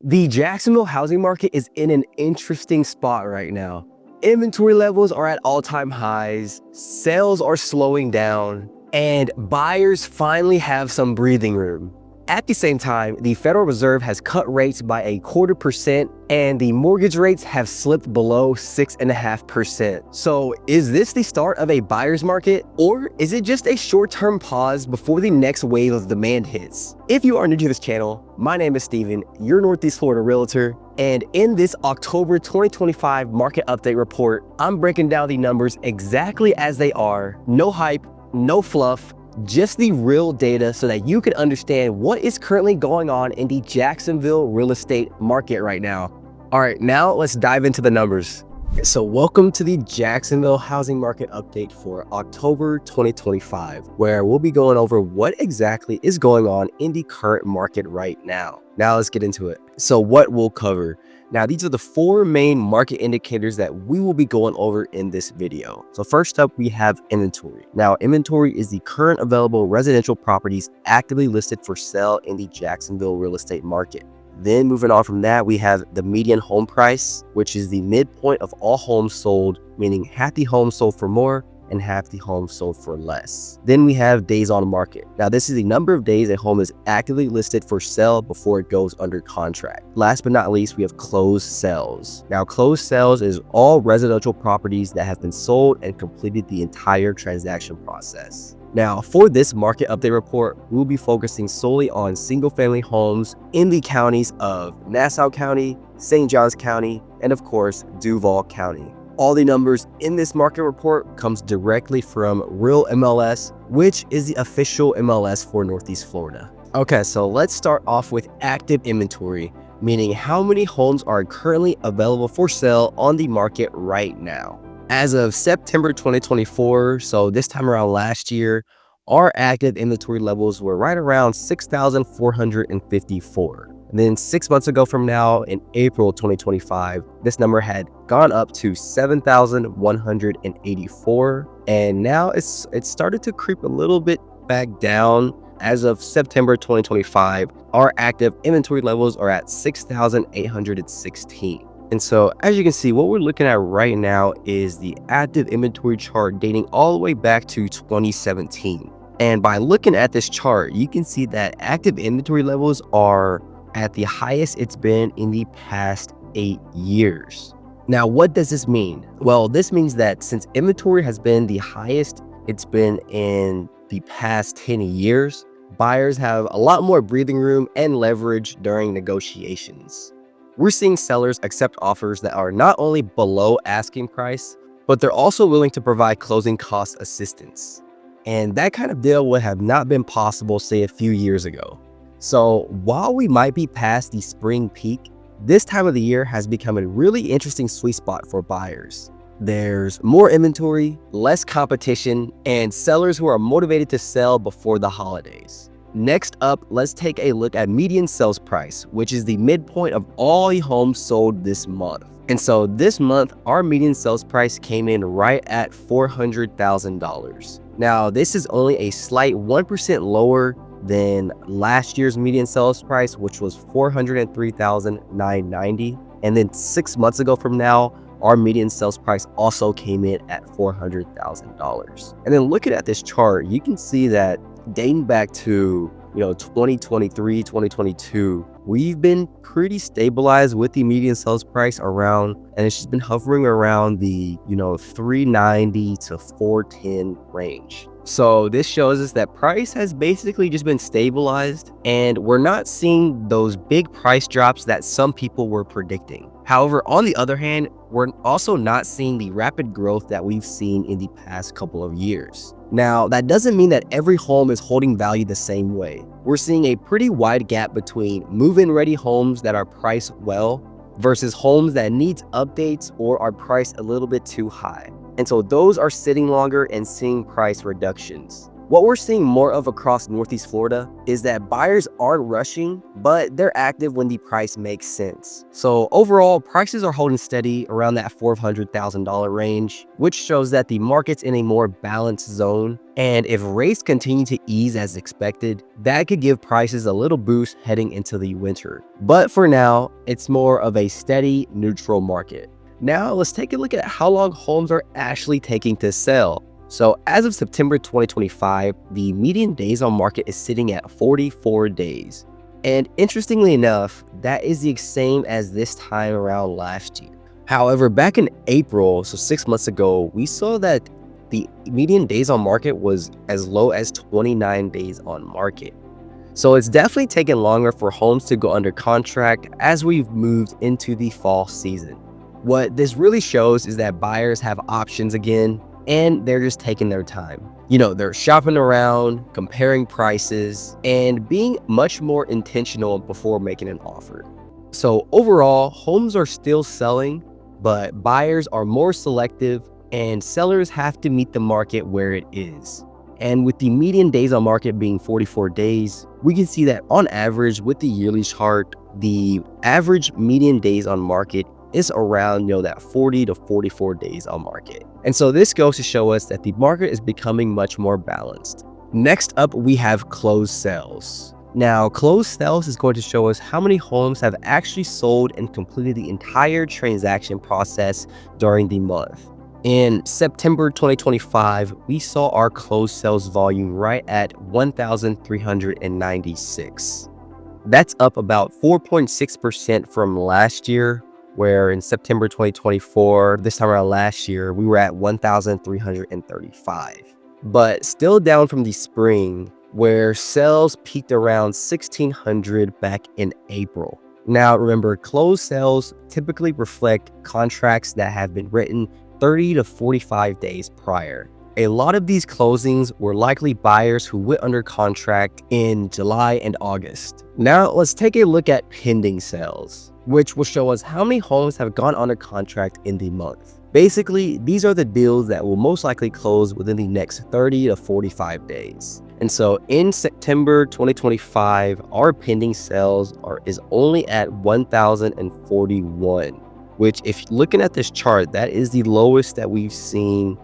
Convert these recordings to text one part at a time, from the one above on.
The Jacksonville housing market is in an interesting spot right now. Inventory levels are at all-time highs, sales are slowing down, and buyers finally have some breathing room. At the same time, the Federal Reserve has cut rates by 0.25%, and the mortgage rates have slipped below 6.5%. So is this the start of a buyer's market, or is it just a short-term pause before the next wave of demand hits? If you are new to this channel, my name is Steven, your Northeast Florida Realtor, and in this October 2025 market update report, I'm breaking down the numbers exactly as they are, no hype, no fluff, just the real data so that you can understand what is currently going on in the Jacksonville real estate market right now. All right, now let's dive into the numbers. So welcome to the Jacksonville housing market update for October 2025, where we'll be going over what exactly is going on in the current market right now. Now let's get into it. So what we'll cover. Now, these are the four main market indicators that we will be going over in this video. So first up, we have inventory. Now, inventory is the current available residential properties actively listed for sale in the Jacksonville real estate market. Then moving on from that, we have the median home price, which is the midpoint of all homes sold, meaning half the homes sold for more and half the homes sold for less. Then we have days on market. Now, this is the number of days a home is actively listed for sale before it goes under contract. Last but not least, we have closed sales. Now, closed sales is all residential properties that have been sold and completed the entire transaction process. Now, for this market update report, we'll be focusing solely on single-family homes in the counties of Nassau County, St. Johns County, and of course, Duval County. All the numbers in this market report comes directly from Real MLS, which is the official MLS for Northeast Florida. Okay, so let's start off with active inventory, meaning how many homes are currently available for sale on the market right now. As of September 2024, so this time around last year, our active inventory levels were right around 6,454. And then 6 months ago from now, in April 2025, this number had gone up to 7,184. And now it's started to creep a little bit back down. As of September 2025, our active inventory levels are at 6,816. And so as you can see, what we're looking at right now is the active inventory chart dating all the way back to 2017. And by looking at this chart, you can see that active inventory levels are at the highest it's been in the past 8 years. Now, what does this mean? Well, this means that since inventory has been the highest it's been in the past 10 years, buyers have a lot more breathing room and leverage during negotiations. We're seeing sellers accept offers that are not only below asking price, but they're also willing to provide closing cost assistance. And that kind of deal would have not been possible, say, a few years ago. So while we might be past the spring peak, this time of the year has become a really interesting sweet spot for buyers. There's more inventory, less competition, and sellers who are motivated to sell before the holidays. Next up, let's take a look at median sales price, which is the midpoint of all the homes sold this month. And so this month, our median sales price came in right at $400,000. Now, this is only a slight 1% lower than last year's median sales price, which was $403,990. And then 6 months ago from now, our median sales price also came in at $400,000. And then looking at this chart, you can see that dating back to 2023, 2022, we've been pretty stabilized with the median sales price around, and it's just been hovering around the 390 to 410 range. So this shows us that price has basically just been stabilized, and we're not seeing those big price drops that some people were predicting. However, on the other hand, we're also not seeing the rapid growth that we've seen in the past couple of years. Now, that doesn't mean that every home is holding value the same way. We're seeing a pretty wide gap between move-in ready homes that are priced well versus homes that need updates or are priced a little bit too high. And so those are sitting longer and seeing price reductions. What we're seeing more of across Northeast Florida is that buyers aren't rushing, but they're active when the price makes sense. So overall, prices are holding steady around that $400,000 range, which shows that the market's in a more balanced zone. And if rates continue to ease as expected, that could give prices a little boost heading into the winter. But for now, it's more of a steady, neutral market. Now let's take a look at how long homes are actually taking to sell. So as of September 2025, the median days on market is sitting at 44 days. And interestingly enough, that is the same as this time around last year. However, back in April, so 6 months ago, we saw that the median days on market was as low as 29 days on market. So it's definitely taken longer for homes to go under contract as we've moved into the fall season. What this really shows is that buyers have options again, and they're just taking their time. They're shopping around, comparing prices, and being much more intentional before making an offer. So overall, homes are still selling, but buyers are more selective and sellers have to meet the market where it is. And with the median days on market being 44 days, we can see that on average with the yearly chart, the average median days on market is around that 40 to 44 days on market. And so this goes to show us that the market is becoming much more balanced. Next up, we have closed sales. Now, closed sales is going to show us how many homes have actually sold and completed the entire transaction process during the month. In September 2025, we saw our closed sales volume right at 1,396. That's up about 4.6% from last year, where in September 2024, this time around last year, we were at 1,335. But still down from the spring, where sales peaked around 1,600 back in April. Now remember, closed sales typically reflect contracts that have been written 30 to 45 days prior. A lot of these closings were likely buyers who went under contract in July and August. Now let's take a look at pending sales, which will show us how many homes have gone under contract in the month. Basically, these are the deals that will most likely close within the next 30 to 45 days. And so in September 2025, our pending sales is only at 1,041, which if looking at this chart, that is the lowest that we've seen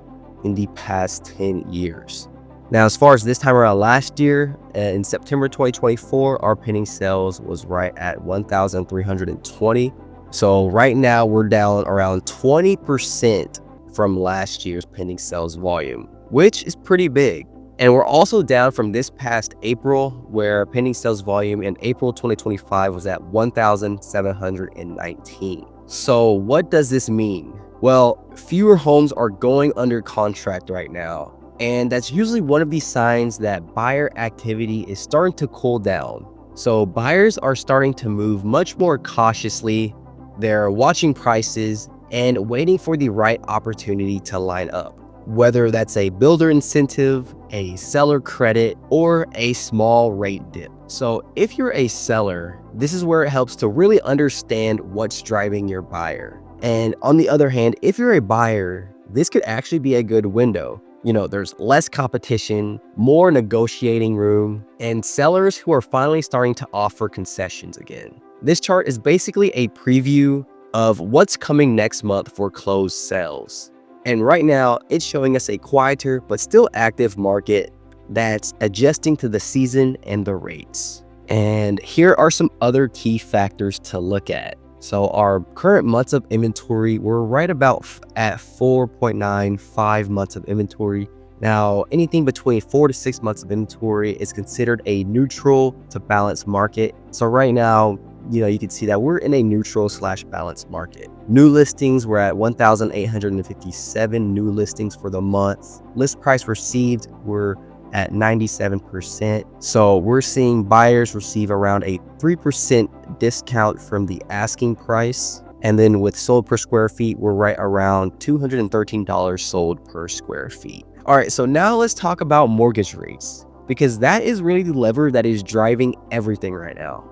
in the past 10 years. Now, as far as this time around last year, in September 2024, our pending sales was right at 1,320. So right now we're down around 20% from last year's pending sales volume, which is pretty big. And we're also down from this past April, where pending sales volume in April 2025 was at 1,719. So what does this mean? Well, fewer homes are going under contract right now, and that's usually one of the signs that buyer activity is starting to cool down. So buyers are starting to move much more cautiously. They're watching prices and waiting for the right opportunity to line up, whether that's a builder incentive, a seller credit, or a small rate dip. So if you're a seller, this is where it helps to really understand what's driving your buyer. And on the other hand, if you're a buyer, this could actually be a good window. There's less competition, more negotiating room, and sellers who are finally starting to offer concessions again. This chart is basically a preview of what's coming next month for closed sales. And right now, it's showing us a quieter but still active market that's adjusting to the season and the rates. And here are some other key factors to look at. So our current months of inventory, we're right about at 4.95 months of inventory. Now, anything between 4 to 6 months of inventory is considered a neutral to balanced market. So right now, you can see that we're in a neutral / balanced market. New listings, we're at 1,857 new listings for the month. List price received, we're at 97%. So we're seeing buyers receive around a 3% discount from the asking price. And then with sold per square feet, we're right around $213 sold per square feet. All right, so now let's talk about mortgage rates, because that is really the lever that is driving everything right now.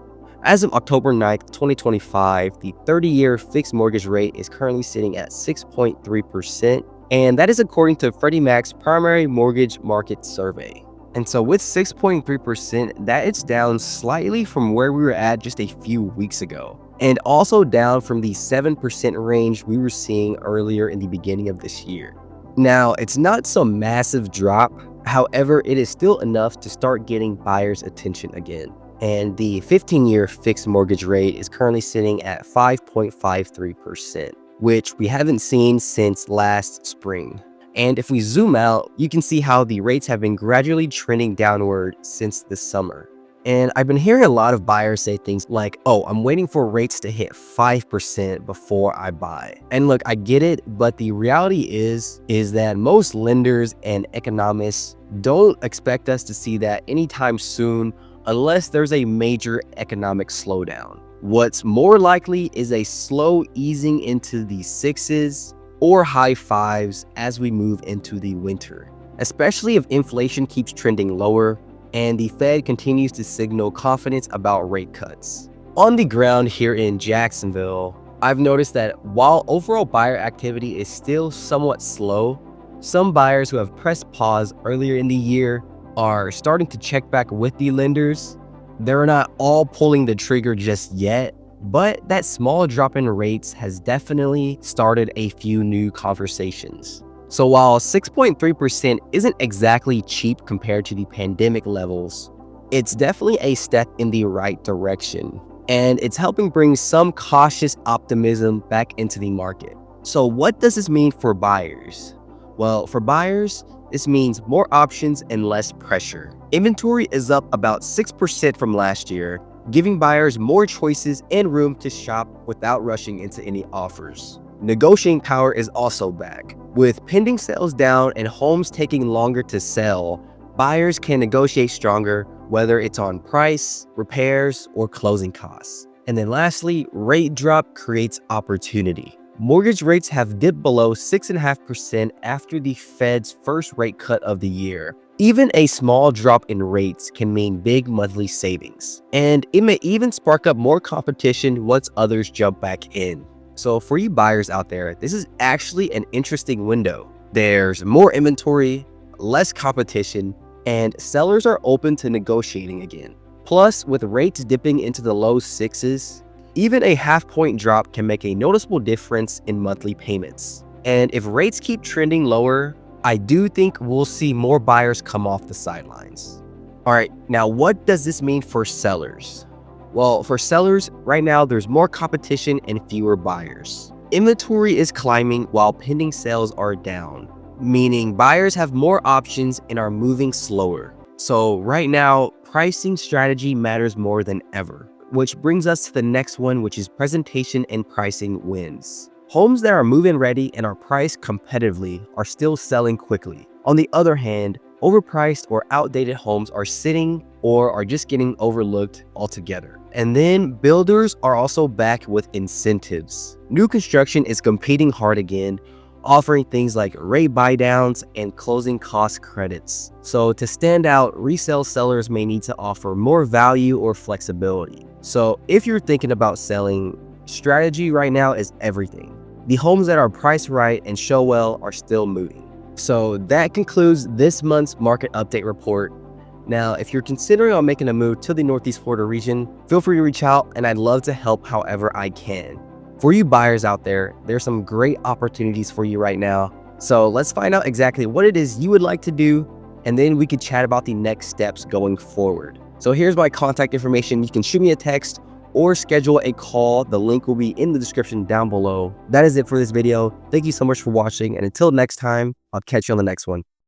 As of October 9th, 2025, the 30-year fixed mortgage rate is currently sitting at 6.3%. And that is according to Freddie Mac's primary mortgage market survey. And so with 6.3%, that it's down slightly from where we were at just a few weeks ago, and also down from the 7% range we were seeing earlier in the beginning of this year. Now, it's not some massive drop, however, it is still enough to start getting buyers' attention again. And the 15-year fixed mortgage rate is currently sitting at 5.53%, which we haven't seen since last spring. And if we zoom out, you can see how the rates have been gradually trending downward since the summer. And I've been hearing a lot of buyers say things like, oh, I'm waiting for rates to hit 5% before I buy. And look, I get it, but the reality is that most lenders and economists don't expect us to see that anytime soon unless there's a major economic slowdown. What's more likely is a slow easing into the 6s or high 5s as we move into the winter, especially if inflation keeps trending lower and the Fed continues to signal confidence about rate cuts. On the ground here in Jacksonville, I've noticed that while overall buyer activity is still somewhat slow, some buyers who have pressed pause earlier in the year are starting to check back with the lenders. They're not all pulling the trigger just yet, but that small drop in rates has definitely started a few new conversations. So while 6.3% isn't exactly cheap compared to the pandemic levels, it's definitely a step in the right direction, and it's helping bring some cautious optimism back into the market. So what does this mean for buyers? Well, for buyers, this means more options and less pressure. Inventory is up about 6% from last year, giving buyers more choices and room to shop without rushing into any offers. Negotiating power is also back. With pending sales down and homes taking longer to sell, buyers can negotiate stronger, whether it's on price, repairs, or closing costs. And then lastly, rate drop creates opportunity. Mortgage rates have dipped below 6.5% after the Fed's first rate cut of the year. Even a small drop in rates can mean big monthly savings, and it may even spark up more competition once others jump back in. So for you buyers out there, this is actually an interesting window. There's more inventory, less competition, and sellers are open to negotiating again. Plus, with rates dipping into the low 6s, even a half-point drop can make a noticeable difference in monthly payments. And if rates keep trending lower, I do think we'll see more buyers come off the sidelines. All right, now what does this mean for sellers? Well, for sellers, right now there's more competition and fewer buyers. Inventory is climbing while pending sales are down, meaning buyers have more options and are moving slower. So right now, pricing strategy matters more than ever. Which brings us to the next one, which is presentation and pricing wins. Homes that are move-in ready and are priced competitively are still selling quickly. On the other hand, overpriced or outdated homes are sitting or are just getting overlooked altogether. And then builders are also back with incentives. New construction is competing hard again, offering things like rate buydowns and closing cost credits. So to stand out, resale sellers may need to offer more value or flexibility. So if you're thinking about selling, strategy right now is everything. The homes that are priced right and show well are still moving. So that concludes this month's market update report. Now, if you're considering on making a move to the Northeast Florida region, feel free to reach out and I'd love to help however I can. For you buyers out there, there's some great opportunities for you right now. So let's find out exactly what it is you would like to do, and then we could chat about the next steps going forward. So here's my contact information. You can shoot me a text or schedule a call. The link will be in the description down below. That is it for this video. Thank you so much for watching, and until next time, I'll catch you on the next one.